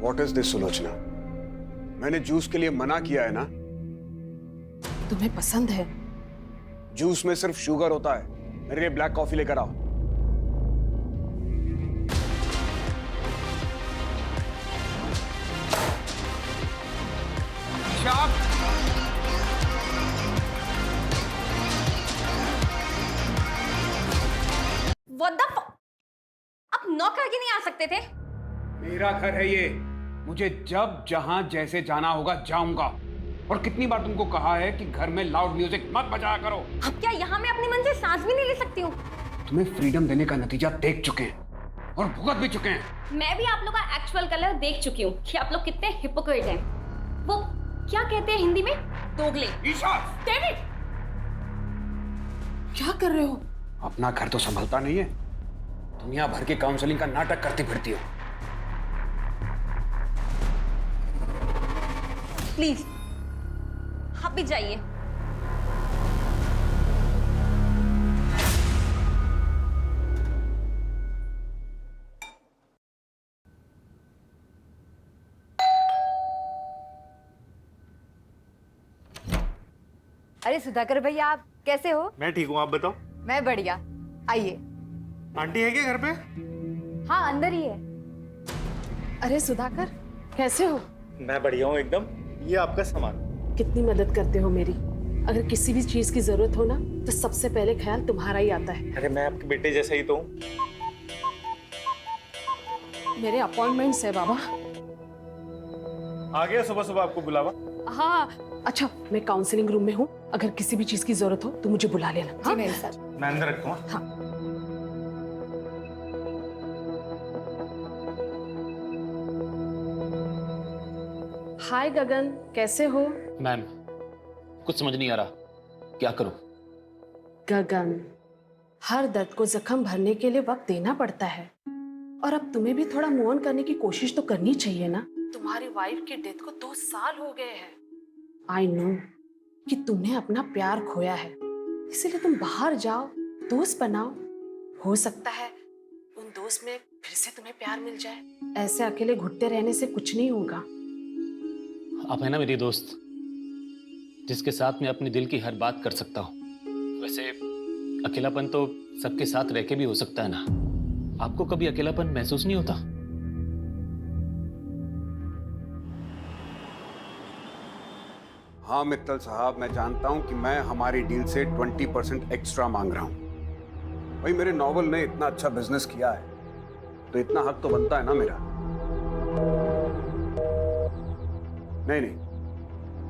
What is this Sulochana? मैंने juice के लिए मना किया है ना। तुम्हें पसंद है? जूस में सिर्फ शुगर होता है। मेरे लिए ब्लैक कॉफी लेकर आओ। What the fuck? आप नॉक करके नहीं आ सकते थे? मेरा घर है ये। मुझे जब जहां जैसे जाना होगा जाऊंगा। और कितनी बार तुमको कहा है कि घर में लाउड म्यूजिक मत बजाया करो। अब क्या यहाँ मैं अपनी मन से सांस भी नहीं ले सकती हूँ? तुम्हें फ्रीडम देने का नतीजा देख चुके हैं और भुगत भी चुके हैं। मैं भी आप लोग का एक्चुअल कलर देख चुकी हूँ कि आप लोग कितने हिपोक्रेट हैं। वो क्या कहते हैं हिंदी में? दोगले। ईशा! डेविड! क्या कर रहे हो? अपना घर तो संभलता नहीं है, दुनिया भर की काउंसलिंग का नाटक करती फिरती हो। प्लीज आप भी जाइए। अरे सुधाकर भैया, आप कैसे हो? मैं ठीक हूँ, आप बताओ। मैं बढ़िया। आइए। आंटी है क्या घर पे? हाँ, अंदर ही है। अरे सुधाकर, कैसे हो? मैं बढ़िया हूँ एकदम। ये आपका सामान। कितनी मदद करते हो मेरी। अगर किसी भी चीज की जरूरत हो ना तो सबसे पहले ख्याल तुम्हारा ही आता है। अरे मैं आपके बेटे जैसा ही तो हूँ। मेरे अपॉइंटमेंट्स है बाबा। आ गया सुबह सुबह आपको बुलावा। हाँ, अच्छा मैं काउंसलिंग रूम में हूँ, अगर किसी भी चीज की जरूरत हो तो मुझे बुला लेना। जी मेरे साथ। मैं अंदर रखता हूँ। हाँ। हाय गगन, कैसे हो? मैम, कुछ समझ नहीं आ रहा, क्या करूं? गगन, हर दर्द को जख्म भरने के लिए वक्त देना पड़ता है, और अब तुम्हें भी थोड़ा मूव ऑन करने की कोशिश तो करनी चाहिए ना। तुम्हारी वाइफ की डेथ को 2 साल हो गए हैं। आई नो कि तुमने अपना प्यार खोया है, इसीलिए तुम बाहर जाओ, दोस्त बनाओ। हो सकता है उन दोस्त में फिर से तुम्हें प्यार मिल जाए। ऐसे अकेले घुटते रहने से कुछ नहीं होगा। आप है ना मेरी दोस्त, जिसके साथ मैं अपने दिल की हर बात कर सकता हूँ। वैसे अकेलापन तो सबके साथ रह के भी हो सकता है ना। आपको कभी अकेलापन महसूस नहीं होता? हाँ मित्तल साहब, मैं जानता हूं कि मैं हमारी डील से 20% एक्स्ट्रा मांग रहा हूं। भाई मेरे नॉवल ने इतना अच्छा बिजनेस किया है तो इतना हक तो बनता है ना मेरा। नहीं,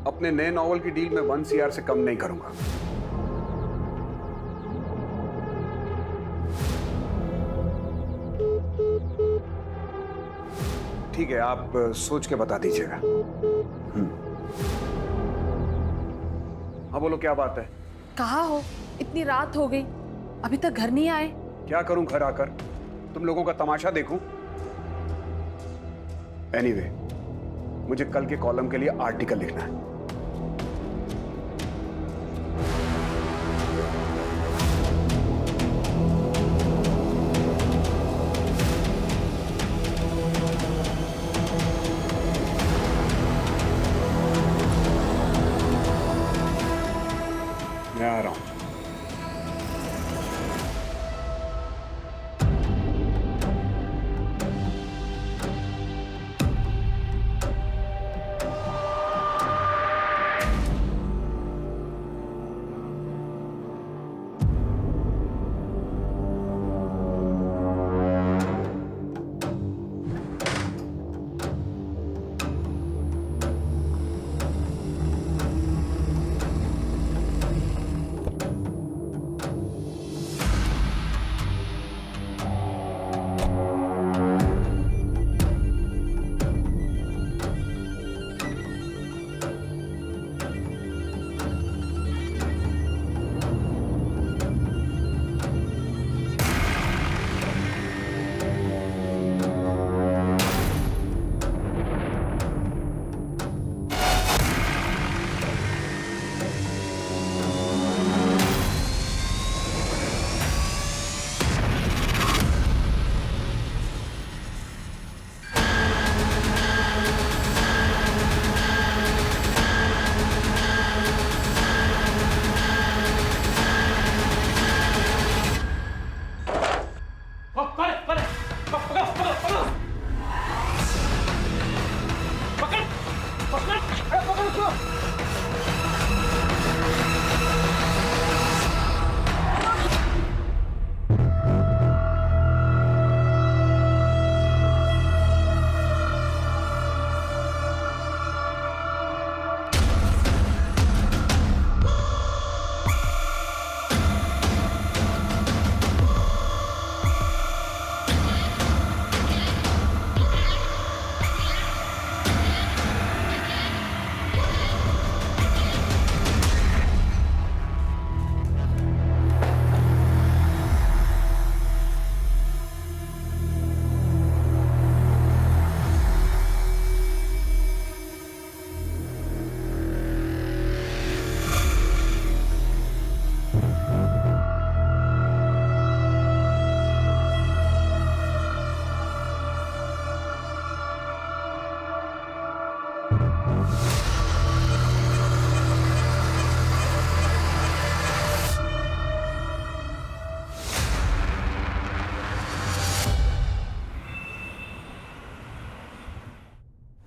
अपने नए नॉवल की डील में 1 CR से कम नहीं करूंगा। ठीक है, आप सोच के बता दीजिएगा। हाँ बोलो, क्या बात है? कहाँ हो? इतनी रात हो गई, अभी तक घर नहीं आए। क्या करूं घर आकर? तुम लोगों का तमाशा देखूं? एनीवे, मुझे कल के कॉलम के लिए आर्टिकल लिखना है। मैं आ रहा हूं।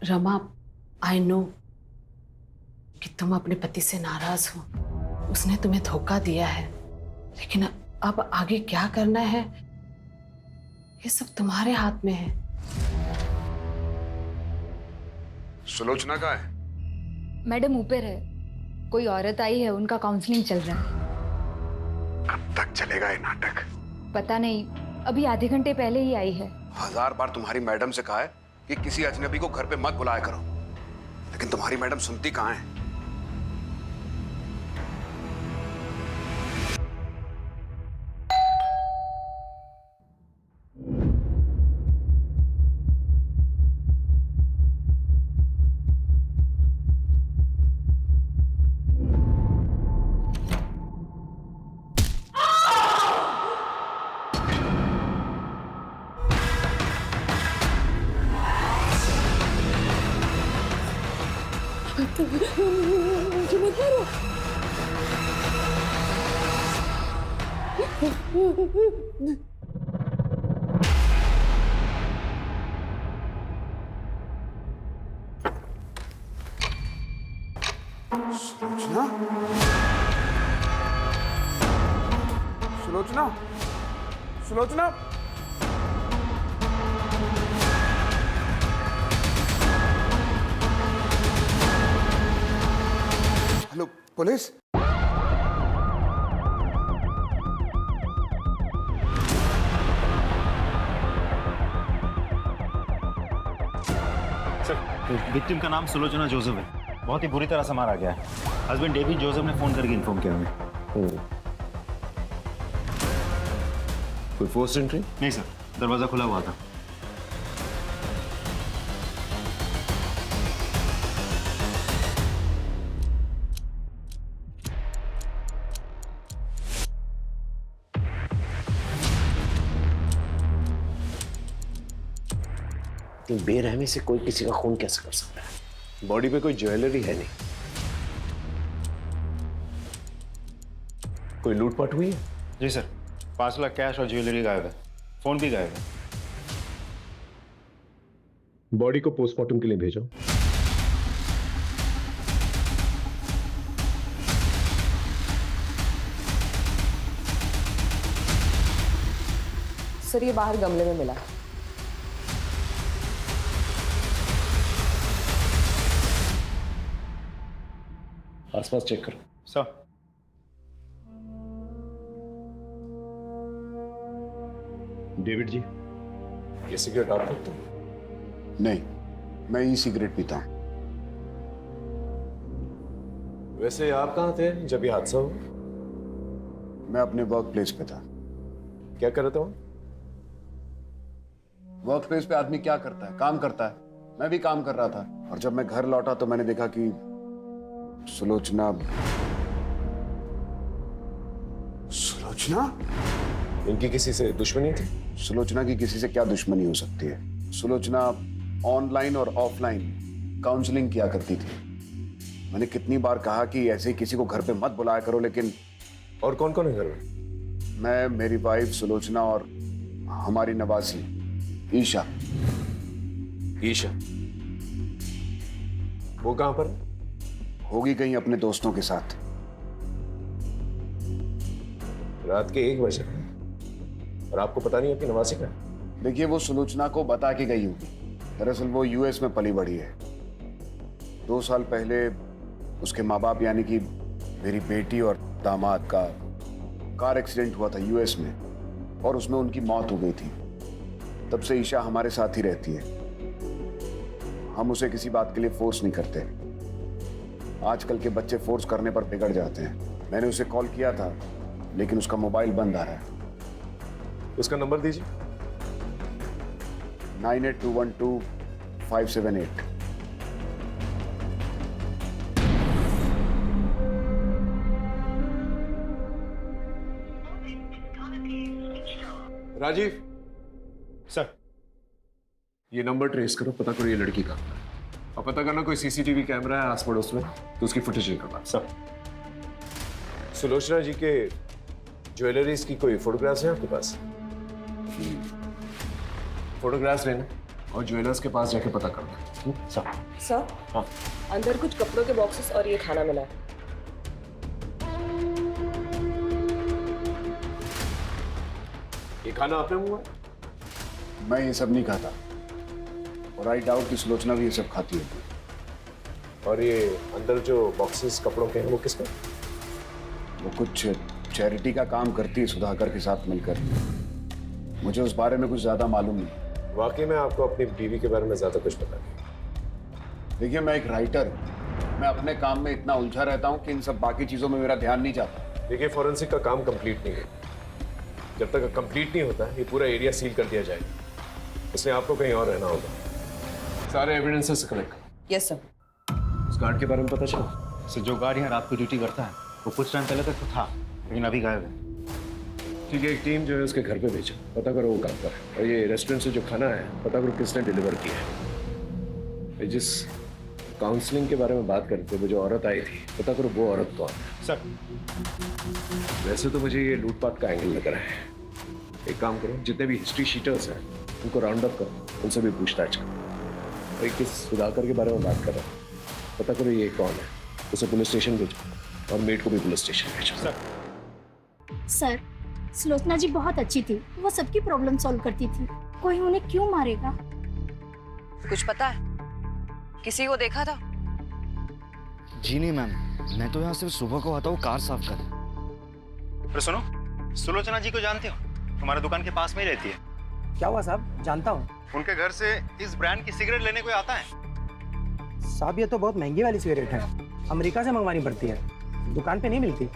रमा, आई नो कि तुम अपने पति से नाराज हो। उसने तुम्हें धोखा दिया है, लेकिन अब आगे क्या करना है ये सब तुम्हारे हाथ में है। सुलोचना का है? मैडम ऊपर है, कोई औरत आई है, उनका काउंसलिंग चल रहा है। कब तक चलेगा ये नाटक? पता नहीं, अभी आधे घंटे पहले ही आई है। 1000 बार तुम्हारी मैडम से कहा है कि किसी अजनबी को घर पे मत बुलाया करो, लेकिन तुम्हारी मैडम सुनती कहाँ है? Sulochana? Sulochana? Sulochana? Hello, police? Sir, victim का नाम सुलोचना जोसेफ है। बहुत ही बुरी तरह से मारा गया है। हस्बैंड डेविड जोसेफ ने फोन करके इन्फॉर्म किया हमें। कोई फोर्स एंट्री? नहीं सर, दरवाजा खुला हुआ था। बेरहमी से कोई किसी का खून कैसे कर सकता है? बॉडी पे कोई ज्वेलरी है नहीं। कोई लूटपाट हुई है? जी सर, 5 लाख कैश और ज्वेलरी गायब है, फोन भी गायब है। बॉडी को पोस्टमार्टम के लिए भेजो। सर, ये बाहर गमले में मिला। आसपास चेक करो। सर, डेविड जी, ये सिगरेट आप पीते हो? नहीं, मैं ई सिगरेट पीता हूं। वैसे आप कहाँ थे जब ये हादसा हुआ? मैं अपने वर्क प्लेस पे था। क्या कर रहे थे? वर्क प्लेस पे आदमी क्या करता है? काम करता है। मैं भी काम कर रहा था, और जब मैं घर लौटा तो मैंने देखा कि सुलोचना इनकी किसी से दुश्मनी थी? सुलोचना की किसी से क्या दुश्मनी हो सकती है? सुलोचना ऑनलाइन और ऑफलाइन काउंसलिंग किया करती थी। मैंने कितनी बार कहा कि ऐसे ही किसी को घर पे मत बुलाया करो, लेकिन और कौन कौन है घर में? मैं, मेरी वाइफ सुलोचना और हमारी नवासी ईशा। ईशा? वो कहां पर है? होगी कहीं अपने दोस्तों के साथ। रात के 1 बजे और आपको पता नहीं आपकी नवासी का? देखिए, वो सुलोचना को बता के गई होगी। दरअसल वो यूएस में पली बड़ी है। 2 साल पहले उसके माँ बाप यानी कि मेरी बेटी और दामाद का कार एक्सीडेंट हुआ था यूएस में, और उसमें उनकी मौत हो गई थी। तब से ईशा हमारे साथ ही रहती है। हम उसे किसी बात के लिए फोर्स नहीं करते। आजकल के बच्चे फोर्स करने पर बिगड़ जाते हैं। मैंने उसे कॉल किया था, लेकिन उसका मोबाइल बंद आ रहा है। उसका नंबर दीजिए। 98212578। राजीव सर, ये नंबर ट्रेस करो, पता करो ये लड़की का, और पता करना कोई सीसीटीवी कैमरा है आस पड़ोस में तो उसकी फुटेज निकालना। सर। सुलोचना जी के ज्वेलरीज की कोई फोटोग्राफ्स हैं आपके पास? फोटोग्राफ्स लेना और ज्वेलर्स के पास जाके पता करना। सर। सर, हाँ। अंदर कुछ कपड़ों के बॉक्सेस और ये खाना मिला है। ये खाना आपने मंगवाया? मैं ये सब नहीं खाता, और आई डाउट कि सुलोचना भी ये सब खाती है। और ये अंदर जो बॉक्सेस कपड़ों के हैं वो किसका? वो कुछ चैरिटी का काम करती है सुधाकर के साथ मिलकर। मुझे उस बारे में कुछ ज्यादा मालूम नहीं। वाकई में आपको अपनी बीवी के बारे में ज्यादा कुछ पता नहीं। देखिए, मैं एक राइटर हूँ। मैं अपने काम में इतना उलझा रहता हूँ कि इन सब बाकी चीजों में मेरा ध्यान नहीं जाता। देखिए, फॉरेंसिक का काम कंप्लीट नहीं है। जब तक कंप्लीट नहीं होता ये पूरा एरिया सील कर दिया जाएगा, इसलिए आपको कहीं और रहना होगा। सारे एविडेंसेस कलेक्ट करो। Yes sir. उस गार्ड के बारे में पता चला? सर, जो गार्ड यहाँ रात को ड्यूटी करता है वो कुछ टाइम पहले तक तो था, लेकिन अभी गायब है। ठीक है, एक टीम जो है उसके घर पे भेजो, पता करो वो कहाँ पर है। और ये रेस्टोरेंट से जो खाना है पता करो किसने डिलीवर किया है। ये जिस काउंसलिंग के बारे में बात करते वो जो औरत आई थी, पता करो वो औरत कौन है। सर। वैसे तो मुझे ये लूटपाट का एंगल लग रहा है। एक काम करो, जितने भी हिस्ट्री शीटर्स हैं उनको राउंड अप करो, उनसे भी पूछताछ करो। और किस सुधाकर के बारे में बात कर रहा हूँ, पता करो ये कौन है, उसे पुलिस स्टेशन भेजो और मेड को भी पुलिस स्टेशन भेजो। सर। सर, सुलोचना जी बहुत अच्छी थी। वो सबकी प्रॉब्लम सॉल्व करती थी। कोई उन्हें क्यों मारेगा? कुछ पता है? किसी को देखा था? जी नहीं मैम, मैं तो यहाँ सिर्फ सुबह को आता हूँ कार साफ कर। अरे सुनो, सुलोचना जी को जानते हो? हमारे दुकान के पास में ही रहती है। क्या हुआ साहब? जानता हूँ। उनके घर से इस ब्रांड की सिगरेट लेने कोई आता है? साहब, ये तो बहुत महंगी वाली सिगरेट है, अमेरिका से मंगवानी पड़ती है, दुकान पे नहीं मिलती।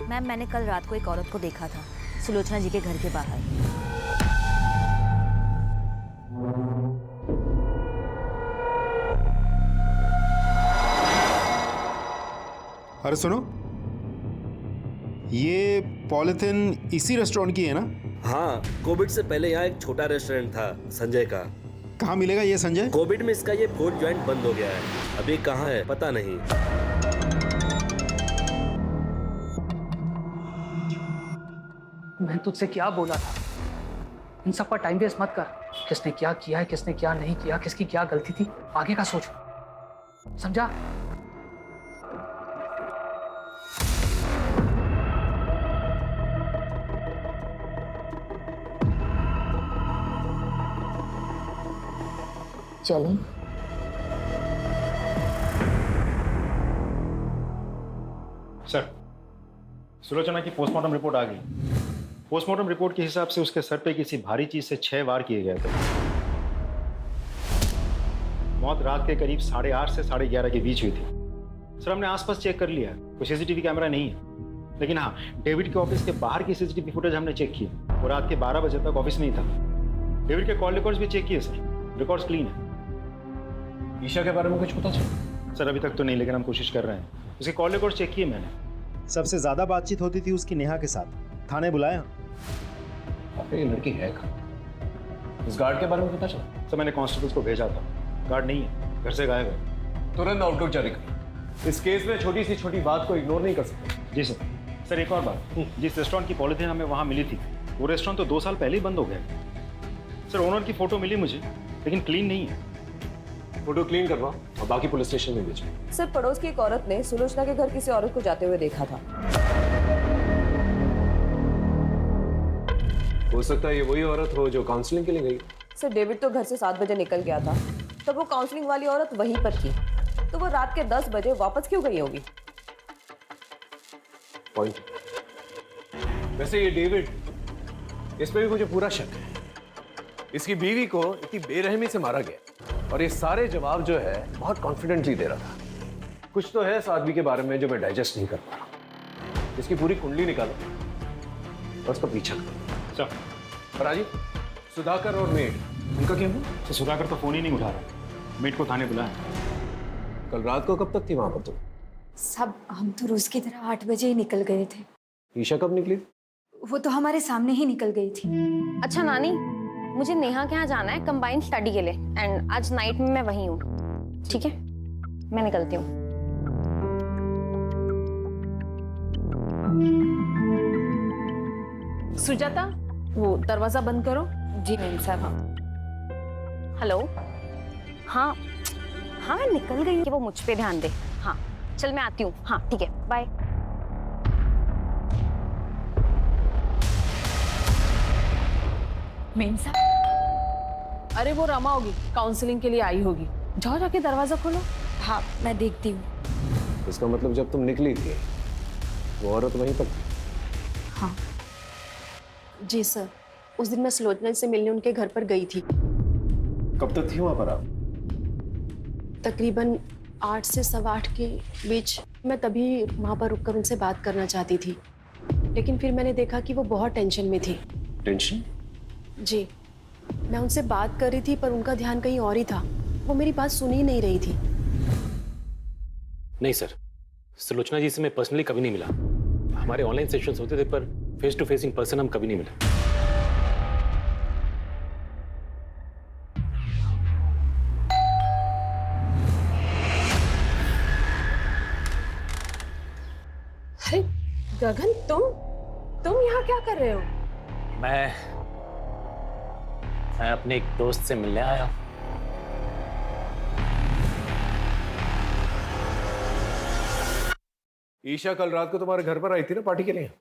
मैम, मैंने कल रात को एक औरत को देखा था सुलोचना जी के घर के बाहर। अरे सुनो, ये पॉलिथिन इसी रेस्टोरेंट की है ना? हाँ, कोविड से पहले यहाँ एक छोटा रेस्टोरेंट था संजय का। कहाँ मिलेगा ये संजय? कोविड में इसका ये फूड जॉइंट बंद हो गया है, अभी कहाँ है पता नहीं। मैं तुझसे क्या बोला था? इन सब पर टाइम वेस्ट मत कर। किसने क्या किया है, किसने क्या नहीं किया, किसकी क्या गलती थी, आगे का सोच, समझा? चलें। सर, सुलोचना की पोस्टमार्टम रिपोर्ट आ गई। पोस्टमार्टम रिपोर्ट के हिसाब से उसके सर पे किसी भारी चीज से 6 वार किए गए थे। मौत रात के करीब 8:30 से 11:30 के बीच हुई थी। सर, हमने आसपास चेक कर लिया, कोई सीसीटीवी कैमरा नहीं है, लेकिन हाँ, डेविड के ऑफिस के बाहर की सीसीटीवी फुटेज हमने चेक की। वो रात के 12 बजे तक ऑफिस में ही था। डेविड के कॉल रिकॉर्ड्स भी चेक किए सर, रिकॉर्ड्स क्लीन है। ईशा के बारे में कुछ पता चला? सर, अभी तक तो नहीं, लेकिन हम कोशिश कर रहे हैं। उसके कॉल रिकॉर्ड चेक किए मैंने। सबसे ज्यादा बातचीत होती थी उसकी नेहा के साथ। थाने बुलाया? ये लड़की है कहाँ? इस गार्ड के बारे में पता चला? सर, मैंने कांस्टेबल्स को भेजा था, गार्ड नहीं है, घर से गायब है। तुरंत आउटलुक जारी कर। इस केस में छोटी सी छोटी बात को इग्नोर नहीं कर सकते। जी सर। सर, एक और बात, जिस रेस्टोरेंट की पॉलिथीन हमें वहाँ मिली थी, वो रेस्टोरेंट तो 2 साल पहले ही बंद हो गया। सर, ओनर की फोटो मिली मुझे, लेकिन क्लीन नहीं है। फोटो क्लीन करवाओ और बाकी पुलिस स्टेशन में भेजो। सर, पड़ोस की एक औरत ने सुलोचना के घर किसी औरत को जाते हुए देखा था। हो सकता है ये वही औरत हो जो काउंसलिंग के लिए गई। सर, डेविड तो घर से 7 बजे निकल गया था, तब वो काउंसलिंग वाली औरत वहीं पर थी, तो वो रात के 10 बजे वापस क्यों गई होगी? पॉइंट। वैसे ये डेविड, इस पे भी मुझे पूरा शक है। इसकी बीवी को इतनी बेरहमी से मारा गया और ये सारे जवाब जो है बहुत कॉन्फिडेंटली दे रहा था। कुछ तो है इस आदमी के बारे में जो मैं डाइजेस्ट नहीं कर पा रहा। इसकी पूरी कुंडली निकालो और उसका पीछा करो। सर, राजीव, सुधाकर और मेड, उनका क्या हुआ? तो सुधाकर तो फोन ही नहीं उठा रहा। मेट को थाने बुलाया। कल रात को कब तक थी वहां पर तुम? सब हम तो रोज की तरह 8 बजे ही निकल गए थे। ईशा कब निकली? वो तो हमारे सामने ही निकल गई थी। अच्छा नानी, मुझे नेहा के यहाँ जाना है कंबाइंड स्टडी के लिए, एंड आज नाइट में मैं वहीं हूँ। ठीक है, मैं निकलती हूँ। सुजाता, वो दरवाजा बंद करो। जी मैम साहब। हेलो। हाँ हाँ, मैं निकल गई कि वो मुझ पे ध्यान दे। हाँ चल, मैं आती हूँ। हाँ ठीक है, बाय। मेम साहब, अरे वो रमा होगी, काउंसलिंग के लिए आई होगी। जाओ जाके दरवाजा खोलो। हाँ मैं देखती हूँ। इसका मतलब जब तुम निकली थी वो औरत वहीं पर थी? हाँ जी सर, उस दिन मैं सुलोचना से मिलने उनके घर पर गई थी। कब तक थी वहां पर आप? तकरीबन 8 से 8:15 के बीच। मैं तभी वहां पर रुककर उनसे बात करना चाहती थी, लेकिन फिर मैंने देखा कि वो बहुत टेंशन में थी। टेंशन? जी, मैं उनसे बात कर रही थी पर उनका ध्यान कहीं और ही था। वो मेरी बात सुन ही नहीं रही थी। नहीं सर, सुलोचना जी से मैं पर्सनली कभी नहीं मिला। हमारे ऑनलाइन सेशंस होते थे पर face to face in person हम कभी नहीं मिले। अरे गगन, तुम यहाँ क्या कर रहे हो? मैं अपने एक दोस्त से मिलने आया हूँ। ईशा कल रात को तुम्हारे घर पर आई थी ना पार्टी के लिए?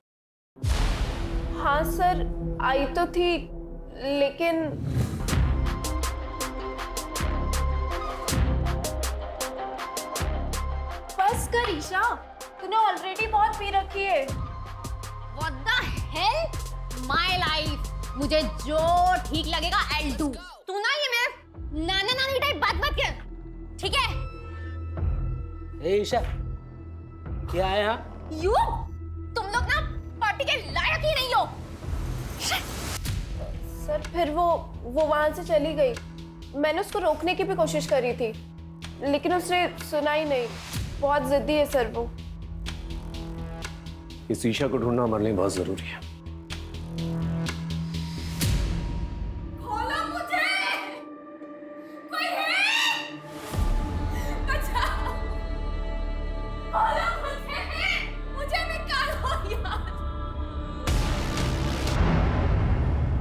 हाँ सर, आई तो थी, लेकिन बस कर ईशा, तूने ऑलरेडी बहुत पी रखी है। What the hell? My life. मुझे जो ठीक लगेगा I'll do. तू ना ये मेरे नाना नानी टाइप बात मत कर, ठीक है? ए ईशा, क्या है यहाँ? यू, तुम लोग ना पार्टी के लायक ही नहीं हो। सर फिर वो वहां से चली गई। मैंने उसको रोकने की भी कोशिश करी थी, लेकिन उसने सुना ही नहीं। बहुत जिद्दी है सर वो। इस ईशा को ढूंढना हमारे लिए बहुत जरूरी है। खोलो मुझे, कोई है? बचाओ, खोलो मुझे निकालो यार।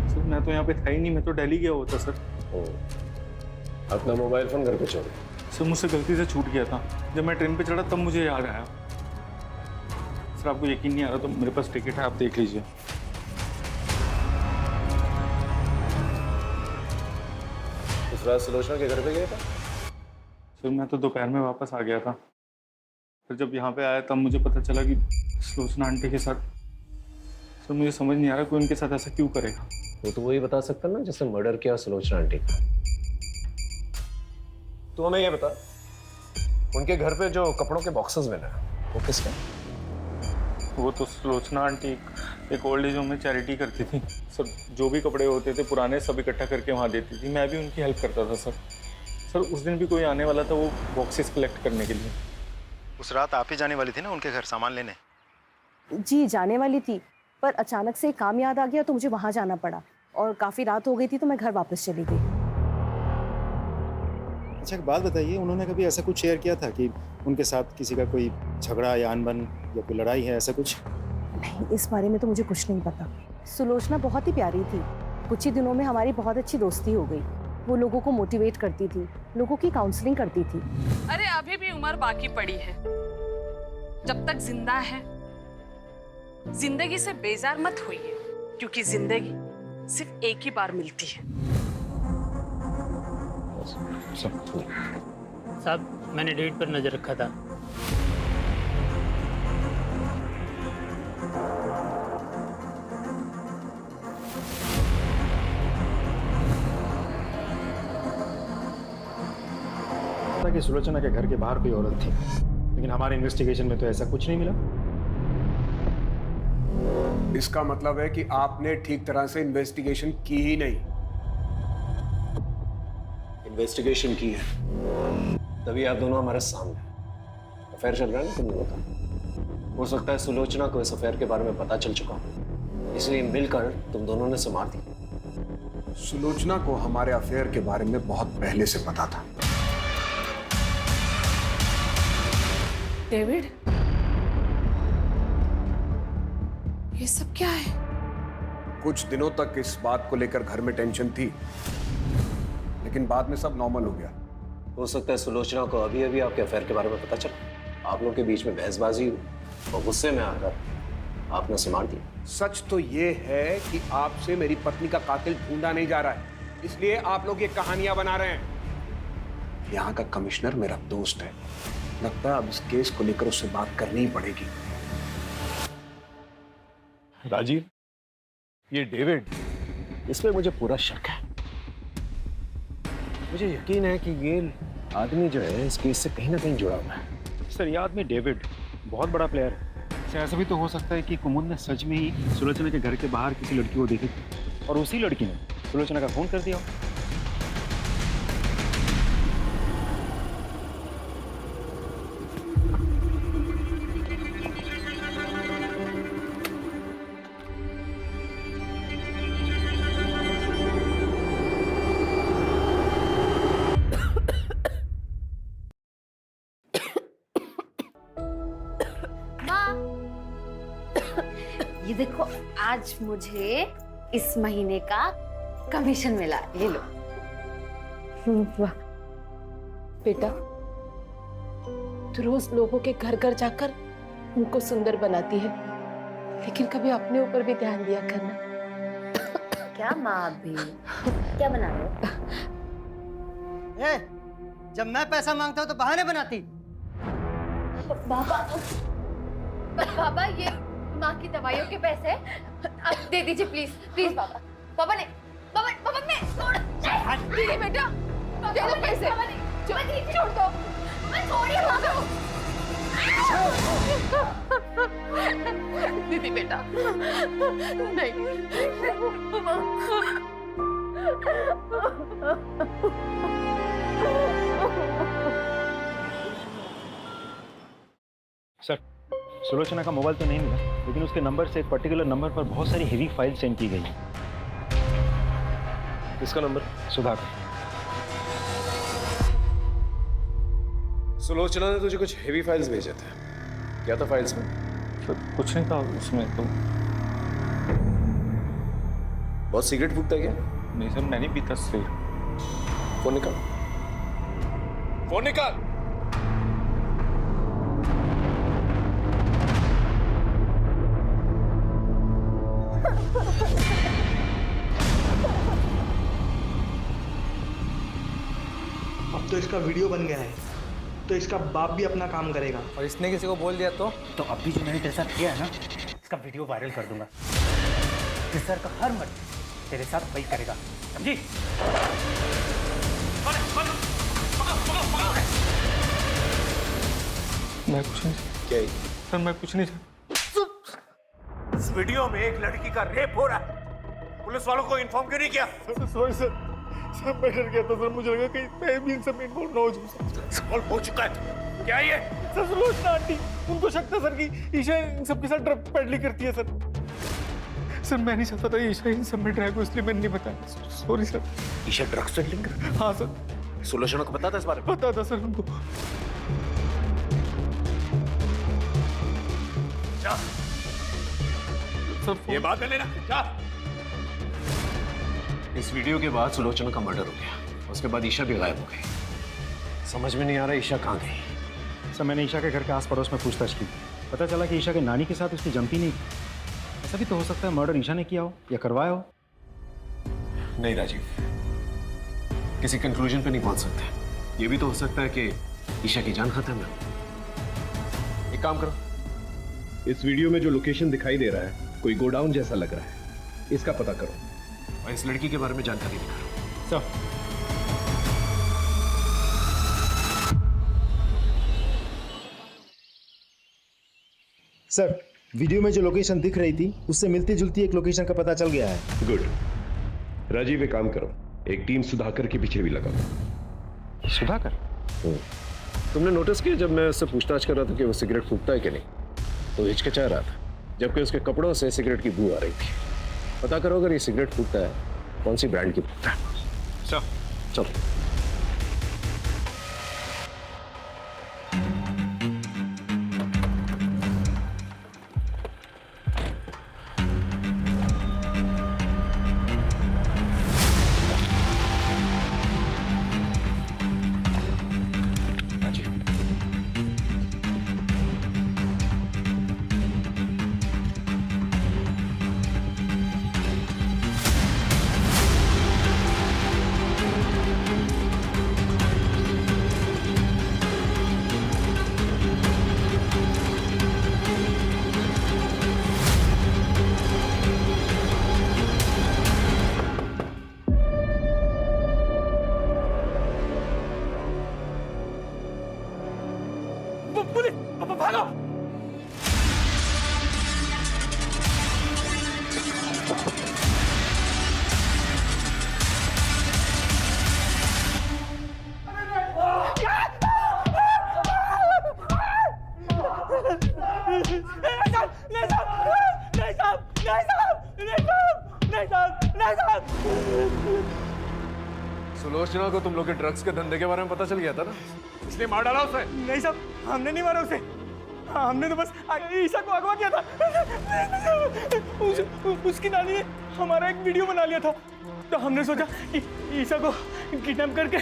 सर मैं तो यहाँ पे था ही नहीं, मैं तो दिल्ली गया हुआ था सर। अपना मोबाइल फोन घर पे छोड़। सर मुझसे गलती से छूट गया था, जब मैं ट्रेन पे चढ़ा तब मुझे याद आया। सर आपको यकीन नहीं आ रहा तो मेरे पास टिकट है, आप देख लीजिए। उस रात सुलोचना के घर पे गया था? सर मैं तो दोपहर में वापस आ गया था। फिर जब यहाँ पे आया तब मुझे पता चला कि सुलोचना आंटी के साथ। सर मुझे समझ नहीं आ रहा कोई उनके साथ ऐसा क्यों करेगा। वो तो वही बता सकता ना जिसने मर्डर किया सुलोचना आंटी का। तो हमें ये बता, उनके घर पे जो कपड़ों के बॉक्सेस मिले वो किसके? वो तो सुलोचना आंटी एक ओल्ड एज होम में चैरिटी करती थी सर। जो भी कपड़े होते थे पुराने सब इकट्ठा करके वहाँ देती थी। मैं भी उनकी हेल्प करता था सर। सर उस दिन भी कोई आने वाला था वो बॉक्सेस कलेक्ट करने के लिए। उस रात आप ही जाने वाली थी ना उनके घर सामान लेने? जी जाने वाली थी, पर अचानक से काम याद आ गया तो मुझे वहां जाना पड़ा, और काफी रात हो गई थी तो मैं घर वापस चली गई। अच्छा एक बात बताइए, उन्होंने कभी ऐसा कुछ शेयर किया था कि उनके साथ किसी का कोई झगड़ा या अनबन या कोई लड़ाई है, ऐसा कुछ? नहीं, इस बारे में तो मुझे कुछ नहीं पता। सुलोचना बहुत ही प्यारी थी, कुछ ही दिनों में हमारी बहुत अच्छी दोस्ती हो गई। वो लोगों को मोटिवेट करती थी, लोगों की काउंसलिंग करती थी। अरे अभी भी उम्र बाकी पड़ी है, जब तक जिंदा है जिंदगी से बेजार मत होइए, क्योंकि जिंदगी सिर्फ एक ही बार मिलती है। साहब मैंने डेट पर नजर रखा था। कि सुलोचना के घर के बाहर कोई औरत थी, लेकिन हमारे इन्वेस्टिगेशन में तो ऐसा कुछ नहीं मिला। इसका मतलब है कि आपने ठीक तरह से इन्वेस्टिगेशन की ही नहीं। इन्वेस्टिगेशन की है, तभी आप दोनों हमारे सामने। अफेयर चल रहा है ना तुम लोगों का। हो सकता है सुलोचना को इस अफेयर के बारे में पता चल चुका हो, इसलिए मिलकर तुम दोनों ने उसे मार दिया। सुलोचना को हमारे अफेयर के बारे में बहुत पहले से पता था। डेविड, ये सब क्या है? कुछ दिनों तक इस बात को लेकर घर में टेंशन थी, लेकिन बाद में सब नॉर्मल हो गया। हो सकता है सुलोचना को अभी अभी आपके अफेयर के बारे में पता चला, आप लोगों के बीच में बहसबाजी हुई और गुस्से में आकर आपने उसे मार दिया। सच तो ये है कि आपसे मेरी पत्नी का कातिल ढूंढा नहीं जा रहा है, इसलिए आप लोग ये कहानियां बना रहे हैं। यहाँ का कमिश्नर मेरा दोस्त है, लगता है अब इस केस को लेकर उससे बात करनी ही पड़ेगी। राजीव, ये डेविड, इसमें मुझे पूरा शक है। मुझे यकीन है कि ये आदमी जो है इस केस से कहीं ना कहीं जुड़ा हुआ है। सर, ये आदमी डेविड बहुत बड़ा प्लेयर है। सर, ऐसा भी तो हो सकता है कि कुमुद ने सच में ही सुलोचना के घर के बाहर किसी लड़की को देखी थी और उसी लड़की ने सुलोचना का फोन कर दिया। ये देखो, आज मुझे इस महीने का कमीशन मिला, ये लो। वाह बेटा, तू रोज लोगों के घर घर जाकर उनको सुंदर बनाती है, लेकिन कभी अपने ऊपर भी ध्यान दिया करना। क्या माँ भी क्या बना रहे हो? जब मैं पैसा मांगता हूँ तो बहाने बनाती। बाबा, ये माँ की दवाइयों के पैसे अब दे दीजिए प्लीज प्लीज। बाबा बाबा ने दीदी बेटा दे दो पैसे, छोड़ दो, दीदी बेटा नहीं। सर, सुलोचना का मोबाइल तो नहीं मिला, लेकिन उसके नंबर से एक पर्टिकुलर नंबर पर बहुत सारी हेवी फाइल सेंड की गई। किसका नंबर? सुधाकर। सुलोचना ने तुझे कुछ हेवी फाइल्स भेजे थे, क्या था फाइल्स में? सर, कुछ नहीं था उसमें तो। बहुत सिगरेट फूकता है क्या? नहीं सर, मैं नहीं पीता सिगरेट। फोन निकाल, फोन निकाल। अब तो इसका वीडियो बन गया है, तो इसका बाप भी अपना काम करेगा। और इसने किसी को बोल दिया तो अभी जो मैंने तेरे साथ किया है ना, इसका वीडियो वायरल कर दूंगा। सर का हर मर्द तेरे साथ वही करेगा, समझी? मैं कुछ नहीं। क्या? सर, मैं कुछ नहीं। इस वीडियो में एक लड़की का रेप हो रहा है, पुलिस वालों को इन्फॉर्म क्यों नहीं किया? सॉरी सर, मैं डर गया था सर, मुझे लगा कहीं मैं भी इन सब में इन्वॉल्व ना हो जाऊं। सॉल्व हो चुका है। क्या ये? सर, सुलोचना आंटी, उनको शक था सर कि ईशा इन सबके साथ ड्रग पेडलिंग करती है सर। सर, मैं नहीं चाहता था ईशा इन सब में ड्रैग हो, इसलिए मैंने नहीं बताया। Sorry sir. Isha drugs peddling करती है? हाँ सर। सुलोचना को पता था इस बारे में? पता था सर उनको। सर, ये बात कर लेना। क्या इस वीडियो के बाद सुलोचना का मर्डर हो गया, उसके बाद ईशा भी गायब हो गई। समझ में नहीं आ रहा ईशा कहाँ गई। सर मैंने ईशा के घर के आस पड़ोस में पूछताछ की, पता चला कि ईशा के नानी के साथ उसकी जंपी नहीं की। ऐसा भी तो हो सकता है मर्डर ईशा ने किया हो या करवाया हो। नहीं राजीव, किसी कंक्लूजन पे नहीं पहुंच सकते। ये भी तो हो सकता है कि ईशा की जान खत्म है। एक काम करो, इस वीडियो में जो लोकेशन दिखाई दे रहा है कोई गोडाउन जैसा लग रहा है, इसका पता करो और इस लड़की के बारे में जानकारी निकालो। सर सर, वीडियो में जो लोकेशन दिख रही थी उससे मिलती जुलती एक लोकेशन का पता चल गया है। गुड। राजीव एक काम करो, एक टीम सुधाकर के पीछे भी लगाओ। सुधाकर? तुमने नोटिस किया जब मैं उससे पूछताछ कर रहा था कि वो सिगरेट फूकता है कि नहीं, तो हिचकिचा रहा था, जबकि उसके कपड़ों से सिगरेट की बू आ रही थी। पता करो अगर ये सिगरेट फूकता है कौन सी ब्रांड की फूकता है। चलो। भागो। सुलोचना को तुम लोग के ड्रग्स के धंधे के बारे में पता चल गया था ना, इसलिए मार डाला उसे। नहीं साहब, हमने नहीं मारा उसे, हमने तो बस ईशा को अगवा किया था। उसकी नानी ने हमारा एक वीडियो बना लिया था, तो हमने सोचा कि ईशा को किडनैप करके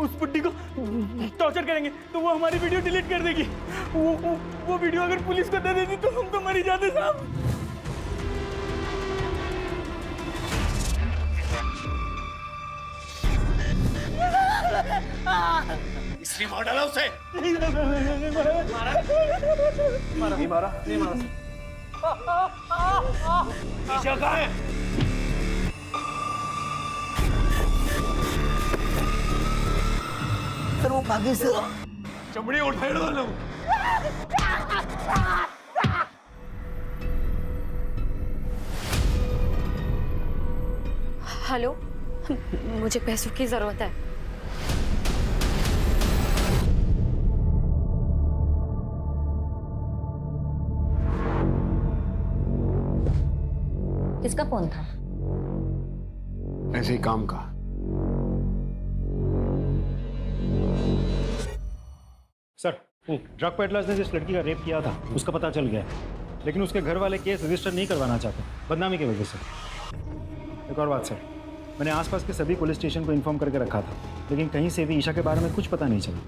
उस बुड्ढी को टॉर्चर करेंगे तो वो हमारी वीडियो डिलीट कर देगी। वो वीडियो अगर पुलिस को दे देती तो हम तो मर ही जाते साहब। इसलिए मार डाला उसे। नहीं मारा। ईशा कहाँ है? सर वो भागे से चमड़ी उठाए डालो। हेलो, मुझे पैसों की जरूरत है। किसका फोन था? ऐसे ही काम का। सर, ड्रग पेडलर्स ने जिस लड़की का रेप किया था उसका पता चल गया है, लेकिन उसके घर वाले केस रजिस्टर नहीं करवाना चाहते बदनामी की वजह से। एक और बात सर, मैंने आसपास के सभी पुलिस स्टेशन को इन्फॉर्म करके रखा था, लेकिन कहीं से भी ईशा के बारे में कुछ पता नहीं चला।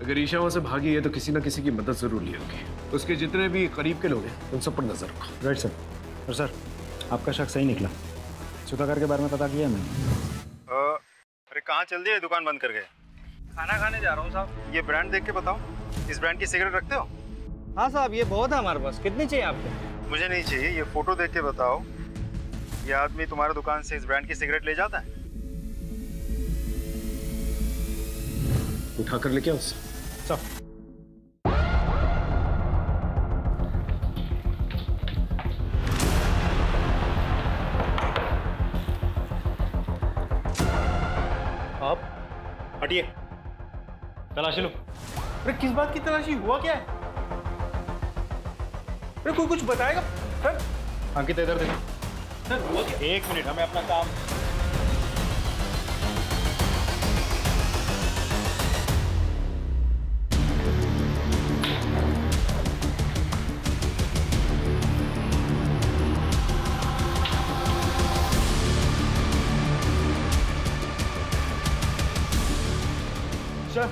अगर ईशा वहां से भागी है तो किसी ना किसी की मदद जरूर ली होगी। उसके जितने भी करीब के लोग हैं उन सब पर नजर रखो। Right sir. और सर, आपका शक सही निकला, सुधाकर के बारे में पता किया मैंने। अरे कहाँ चल दिए, दुकान बंद कर गए? खाना खाने जा रहा हूँ साहब। ये ब्रांड देख के बताओ, इस ब्रांड की सिगरेट रखते हो? हाँ साहब, ये बहुत है हमारे पास। कितनी चाहिए आपको? मुझे नहीं चाहिए, ये फोटो देख के बताओ, ये आदमी तुम्हारी दुकान से इस ब्रांड की सिगरेट ले जाता है? उठा कर लेके आओ उससे। आप हटिए, तलाशी लो। अरे किस बात की तलाशी, हुआ क्या है? अरे कोई कुछ बताएगा सर? अंकित इधर देखो। सर हुआ क्या? एक मिनट, हमें अपना काम। ईशा,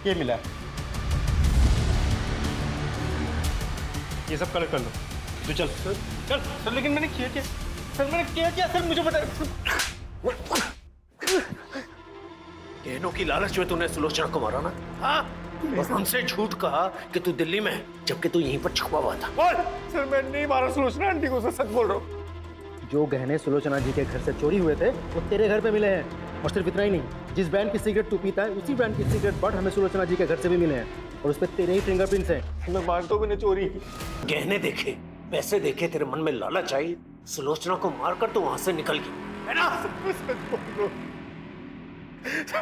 ये मिला है, ये सब कलेक्ट कर लो। तू चल चल सर। लेकिन मैंने किया क्या सर? मैंने किया क्या सर? मुझे बताया। गहनों की लालच में तूने सुलोचना को मारा ना? हाँ, और हमसे झूठ कहा कि तू दिल्ली में है, जबकि तू यहीं पर छुपा हुआ था। बोल सर, मैं नहीं मारा सुलोचना आंटी को, सच बोल रहा हूँ। जो गहने सुलोचना जी के घर से चोरी हुए थे वो तेरे घर पे मिले हैं। और सिर्फ इतना ही नहीं, जिस ब्रांड की सिगरेट तू पीता है उसी ब्रांड की सिगरेट बट हमें सुलोचना जी के घर से भी मिले हैं और उस पर तेरे ही फिंगरप्रिंट्स हैं। मैं मानता हूँ मैंने चोरी की। गहने देखे, पैसे देखे, तेरे मन में लालच आई, सुलोचना को मारकर तू वहां से निकल गई, है ना? सच बोल रहा हूँ,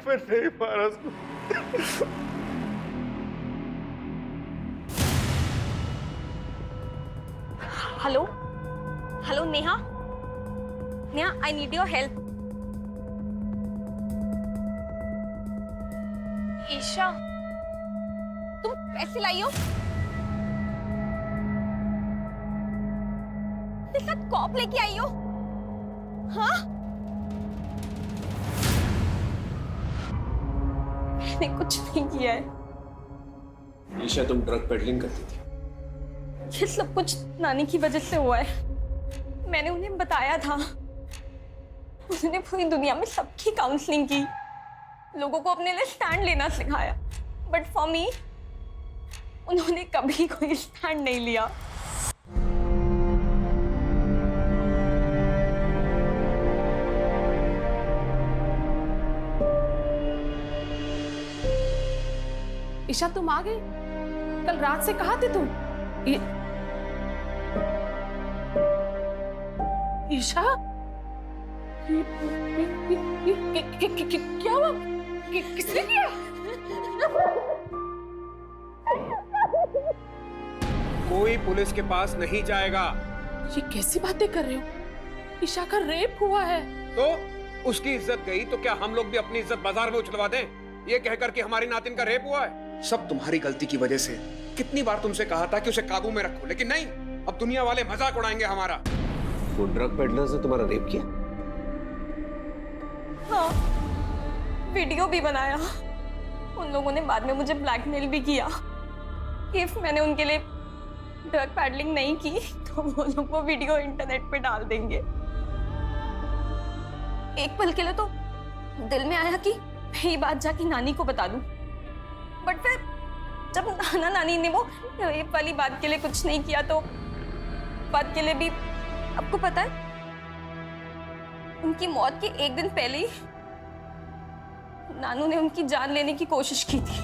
मैं नहीं मारा उसको। Hello hello Neha, Neha I need your help. Isha, तुम पैसे लाई हो? तेरे साथ कॉप लेके आई हो? हाँ, मैंने कुछ नहीं किया है। ईशा, तुम ड्रग पेडलिंग करती थी? ये सब कुछ नानी की वजह से हुआ है। मैंने उन्हें बताया था, उन्होंने पूरी दुनिया में सबकी काउंसलिंग की, लोगों को अपने लिए स्टैंड लेना सिखाया, बट फॉर मी उन्होंने कभी कोई स्टैंड नहीं लिया। ईशा, तुम आ गई? कल रात से कहाँ थे तुम? ईशा, क्या हुआ? किसने किया? कोई पुलिस के पास नहीं जाएगा। ये कैसी बातें कर रहे हो? ईशा का रेप हुआ है। तो उसकी इज्जत गई तो क्या हम लोग भी अपनी इज्जत बाजार में उछलवा दें? ये कहकर कि हमारी नातिन का रेप हुआ है। सब तुम्हारी गलती की वजह से। कितनी बार तुमसे कहा था कि उसे काबू में रखो, लेकिन नहीं, अब दुनिया वाले मजाक उड़ाएंगे हमारा। वो ड्रग पेडलर्स ने तुम्हारा रेप किया? हाँ, वीडियो भी बनाया। उन लोगों ने बाद में मुझे ब्लैकमेल भी किया। इफ मैंने उनके लिए ड्रग पैडलिंग नहीं की तो वो लोग वो वीडियो इंटरनेट पे डाल देंगे। एक पल के लिए तो दिल में आया कि मैं ये बात जाके नानी को बता दूं, बट फिर जब नाना नानी ने वो रेप वाली बात के लिए कुछ नहीं किया तो बात के लिए भी, आपको पता है उनकी मौत के एक दिन पहले ही नानू ने उनकी जान लेने की कोशिश की थी।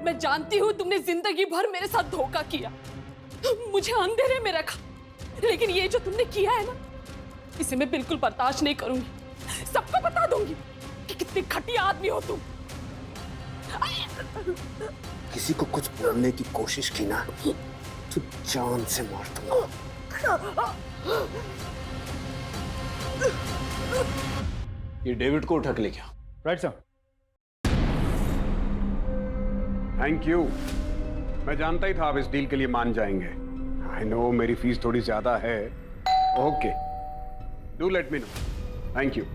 मैं जानती हूँ तुमने जिंदगी भर मेरे साथ धोखा किया, मुझे अंधेरे में रखा, लेकिन ये जो तुमने किया है ना, इसे मैं बिल्कुल बर्दाश्त नहीं करूंगी। सबको बता दूंगी कि कितनी घटिया आदमी हो तुम। किसी को कुछ बोलने की कोशिश की ना तो जान से मार दूंगा। ये डेविड को उठा के ले गया। Right sir. Thank you. मैं जानता ही था आप इस डील के लिए मान जाएंगे। आई नो मेरी फीस थोड़ी ज्यादा है। Okay, do let me know. Thank you.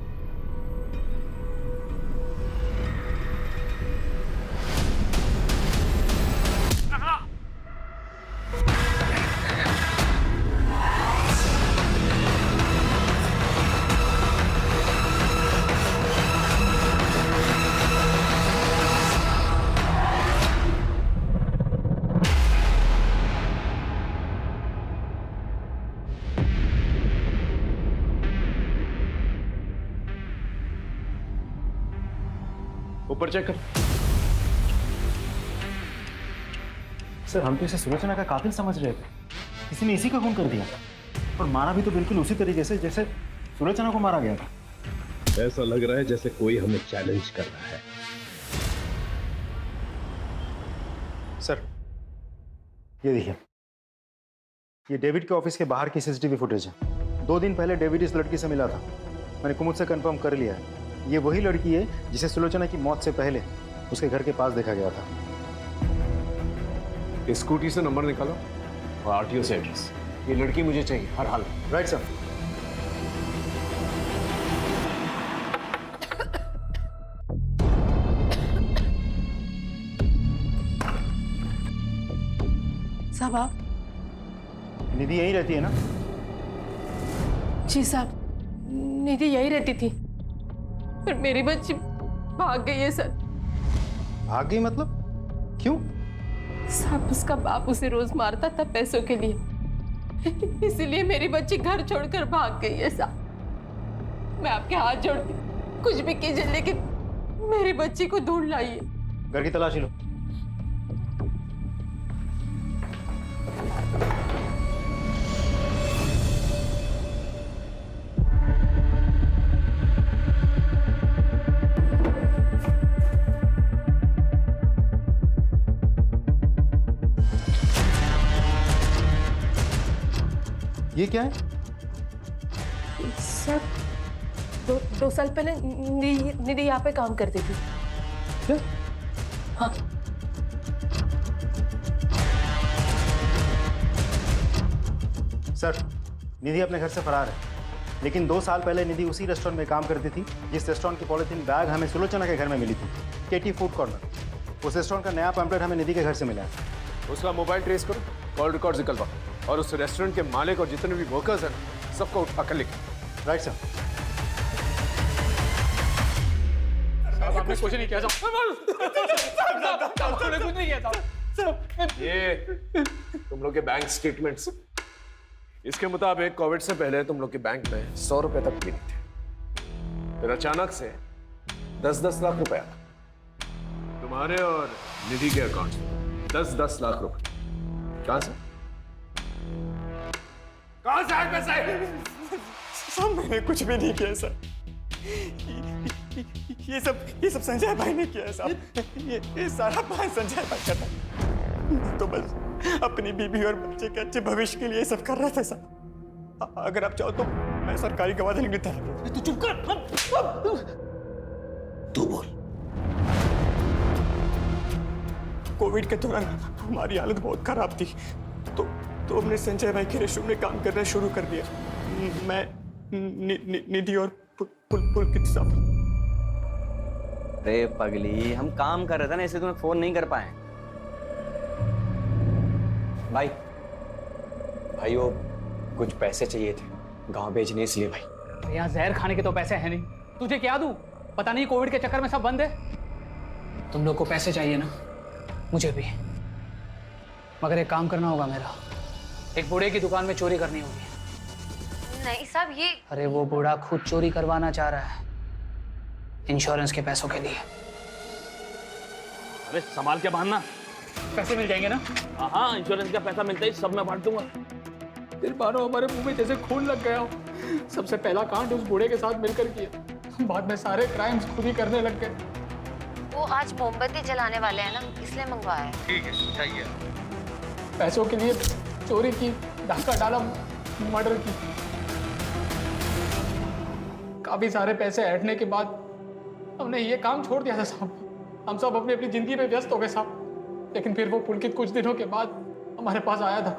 ऊपर चेक कर। सर, हम तो इसे सुलोचना का कातिल समझ रहे थे। किसी ने इसी का खून कर दिया और मारा भी तो बिल्कुल उसी तरीके से जैसे सुलोचना को मारा गया था। ऐसा लग रहा है जैसे कोई हमें चैलेंज कर रहा है। सर, ये देखिए, ये डेविड के ऑफिस के बाहर की सीसीटीवी फुटेज है। 2 दिन पहले डेविड इस लड़की से मिला था। मैंने कुमुद से कंफर्म कर लिया है, ये वही लड़की है जिसे सुलोचना की मौत से पहले उसके घर के पास देखा गया था। स्कूटी से नंबर निकालो और आरटीओ से एड्रेस। ये लड़की मुझे चाहिए हर हाल। Right sir. साहब आप? निधि यहीं रहती है ना? जी साहब, निधि यही रहती थी, पर मेरी बच्ची भाग गई है सर। भाग गई मतलब? क्यों? साहब उसका बाप उसे रोज मारता था पैसों के लिए, इसीलिए मेरी बच्ची घर छोड़कर भाग गई है साहब। मैं आपके हाथ जोड़ती हूँ, कुछ भी कीजिए लेकिन मेरी बच्ची को ढूंढ लाइए। घर की तलाशी लो। ये क्या है? सर, दो साल पहले निधि यहाँ पे काम करती थी। क्या? हाँ। सर, निधि अपने घर से फरार है, लेकिन 2 साल पहले निधि उसी रेस्टोरेंट में काम करती थी जिस रेस्टोरेंट की पॉलिथीन बैग हमें सुलोचना के घर में मिली थी, केटी फूड कॉर्नर। उस रेस्टोरेंट का नया पैम्पलेट हमें निधि के घर से मिला है। उसका मोबाइल ट्रेस करो, कॉल रिकॉर्ड निकलवा और उस रेस्टोरेंट के मालिक और जितने भी वर्कर्स हैं सबको उठा कर लिखो। Right sir. आपने कुछ नहीं किया आपने कुछ नहीं किया। ये तुम लोग के बैंक स्टेटमेंट्स, इसके मुताबिक कोविड से पहले तुम लोग के बैंक में 100 रुपए तक मिले थे, फिर अचानक से 10-10 लाख रुपए आया तुम्हारे और निधि के अकाउंट में। 10-10 लाख रुपए कहां से? कहां से आए पैसे? सब मैंने कुछ भी नहीं किया सर। ये सब संजय भाई ने किया है साहब। ये सारा प्लान संजय भाई का था। तो बस अपनी बीबी और बच्चे के अच्छे भविष्य के लिए ये सब कर रहा था साहब। अगर आप चाहो तो मैं सरकारी गवाह देने की तैयार। तू चुप कर। तू बोल। कोविड के दौरान हमारी हालत बहुत खराब थी, तो हमने संजय भाई के रेस्टोरेंट में काम करना शुरू कर दिया। मैं निधि और पुलकित साहब। अरे पगली, हम काम कर रहे थे ना, इसलिए तुम्हें फोन नहीं कर पाए। भाई वो कुछ पैसे चाहिए थे गांव भेजने, इसलिए भाई। यहाँ जहर खाने के तो पैसे हैं नहीं, तुझे क्या दूं? पता नहीं कोविड के चक्कर में सब बंद है। तुम लोग को पैसे चाहिए ना, मुझे भी, मगर एक काम करना होगा मेरा। एक बूढ़े की दुकान में चोरी करनी होगी। नहीं साहब, ये अरे वो बूढ़ा खुद चोरी करवाना चाह रहा है इंश्योरेंस के पैसों के लिए। अरे संभाल के बांधना, पैसे मिल जाएंगे ना? हाँ, इंश्योरेंस का पैसा मिलता ही सब मैं बांट दूंगा। दिल मानो हमारे मुंह में जैसे खून लग गया हो। सबसे पहला कांड उस बूढ़े के साथ मिलकर किया, बाद में सारे क्राइम्स खुद ही करने लग गए। वो आज मोमबत्ती जलाने वाले हैं ना, इसलिए मंगवाया है। ठीक है, चाहिए। पैसों के लिए चोरी की, धक्का डाला, मर्डर की। काफी सारे पैसे ऐंठने के बाद हमने ये काम छोड़ दिया था साहब। हम सब अपनी अपनी जिंदगी में व्यस्त हो गए साहब। लेकिन फिर वो पुलकित कुछ दिनों के बाद हमारे पास आया था।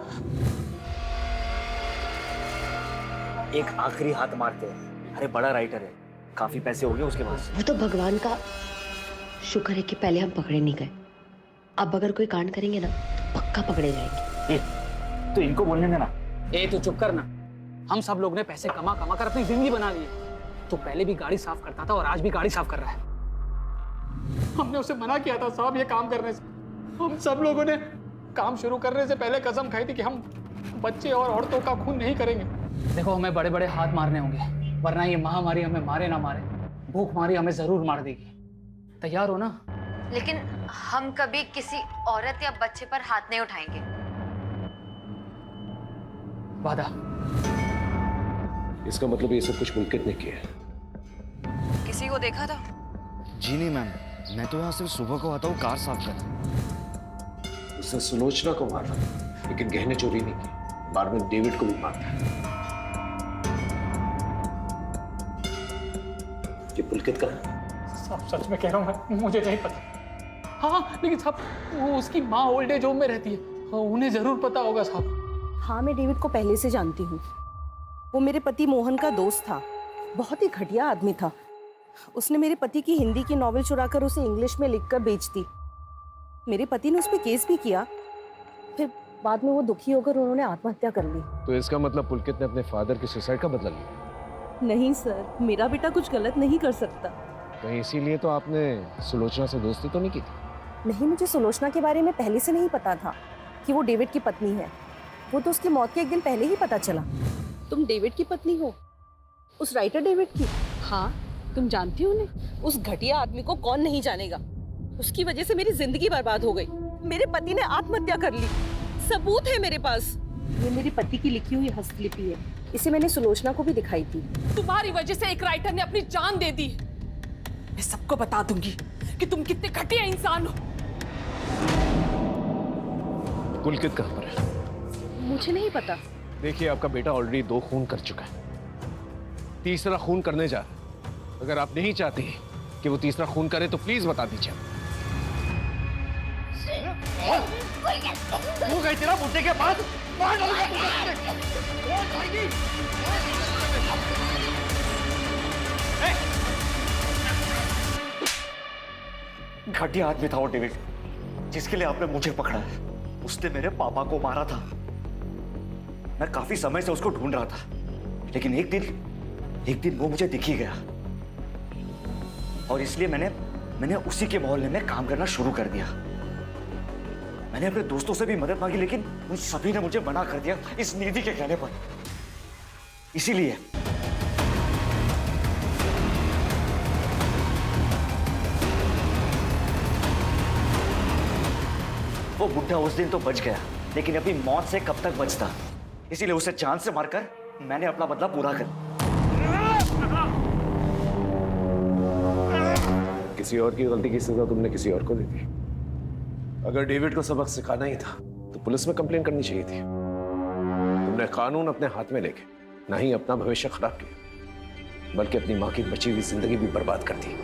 एक आखिरी हाथ मारते हैं। अरे बड़ा राइटर है, काफी पैसे हो गए उसके पास। वो तो भगवान का शुक्र है कि पहले हम पकड़े नहीं गए। अब अगर कोई कांड करेंगे ना तो पक्का पकड़े जाएंगे। तो इनको बोलने देना। ए तू चुप करना। हम सब लोग ने पैसे कमा कमा कर अपनी जिंदगी बना ली। तू पहले भी गाड़ी साफ करता था और आज भी गाड़ी साफ कर रहा है। हमने उसे मना किया था साहब ये काम करने से। हम सब लोगों ने काम शुरू करने से पहले कसम खाई थी कि हम बच्चे और औरतों का खून नहीं करेंगे। देखो, हमें बड़े बड़े हाथ मारने होंगे, वरना ये महामारी हमें मारे ना मारे, भूखमारी हमें जरूर मार देगी। तैयार हो ना? लेकिन हम कभी किसी औरत या बच्चे पर हाथ नहीं उठाएंगे। वादा। इसका मतलब ये सब कुछ पुलकित ने किया। किसी को देखा था? जी नहीं मैम, मैं तो यहाँ सिर्फ सुबह को आता हूँ कार साफ करने। उसने सुलोचना को मारा, लेकिन गहने चोरी नहीं की। बाद में डेविड को भी मारता है। ये पुलकित का है? साहब सच में कह रहा हूँ, मुझे नहीं पता। हाँ, लेकिन साहब वो उसकी माँ ओल्ड एज होम में रहती है, उन्हें जरूर पता होगा साहब। हाँ, मैं डेविड को पहले से जानती हूँ। वो मेरे पति मोहन का दोस्त था, बहुत ही घटिया आदमी था। उसने मेरे पति की हिंदी की नॉवेल चुराकर उसे इंग्लिश में लिखकर बेच दी। मेरे पति ने उस पर केस भी किया, फिर बाद में वो दुखी होकर उन्होंने आत्महत्या कर ली। तो इसका मतलब पुलकित ने अपने फादर की सुसाइड का बदला लिया? नहीं सर, मेरा बेटा कुछ गलत नहीं कर सकता। कहीं इसीलिए तो आपने सुलोचना से दोस्ती तो नहीं की थी? नहीं, मुझे सुलोचना के बारे में पहले से नहीं पता था कि वो डेविड की पत्नी है। वो तो उसकी मौत के एक दिन पहले ही पता चला। तुम डेविड की पत्नी हो? उस राइटर डेविड की? हाँ, तुम जानती हो उन्हें? उस घटिया आदमी को कौन नहीं जानेगा। उसकी वजह से मेरी जिंदगी बर्बाद हो गई। मेरे पति ने आत्महत्या कर ली, सबूत है मेरे पास। ये मेरे पति की लिखी हुई हस्तलिपि है। इसे मैंने सुलोचना को भी दिखाई थी। तुम्हारी वजह से एक राइटर ने अपनी जान दे दी। मैं सबको बता दूंगी कि तुम कितने घटिया इंसान हो। पुलकित कहाँ पर है? मुझे नहीं पता। देखिए, आपका बेटा ऑलरेडी 2 खून कर चुका है, तीसरा खून करने जा रहा है। अगर आप नहीं चाहती कि वो तीसरा खून करे तो प्लीज बता दीजिए। तू गई तेरा बुड्ढे के पास, मार डालूंगा तुझे। वो जाएगी। घटिया आदमी था वो डेविड, जिसके लिए आपने मुझे पकड़ा है। उसने मेरे पापा को मारा था। मैं काफी समय से उसको ढूंढ रहा था, लेकिन एक दिन वो मुझे दिख ही गया और इसलिए मैंने उसी के मोहल्ले में काम करना शुरू कर दिया। मैंने अपने दोस्तों से भी मदद मांगी, लेकिन उन सभी ने मुझे मना कर दिया इस निधि के कहने पर। इसीलिए वो बुढ़ा उस दिन तो बच गया, लेकिन अभी मौत से कब तक बचता। इसीलिए उसे जान से मारकर मैंने अपना बदला पूरा कर। किसी और की गलती की सजा तुमने किसी और को दे दी। अगर डेविड को सबक सिखाना ही था तो पुलिस में कंप्लेन करनी चाहिए थी। तुमने कानून अपने हाथ में लेके ना ही अपना भविष्य खराब किया, बल्कि अपनी मां की बची हुई जिंदगी भी बर्बाद कर दी।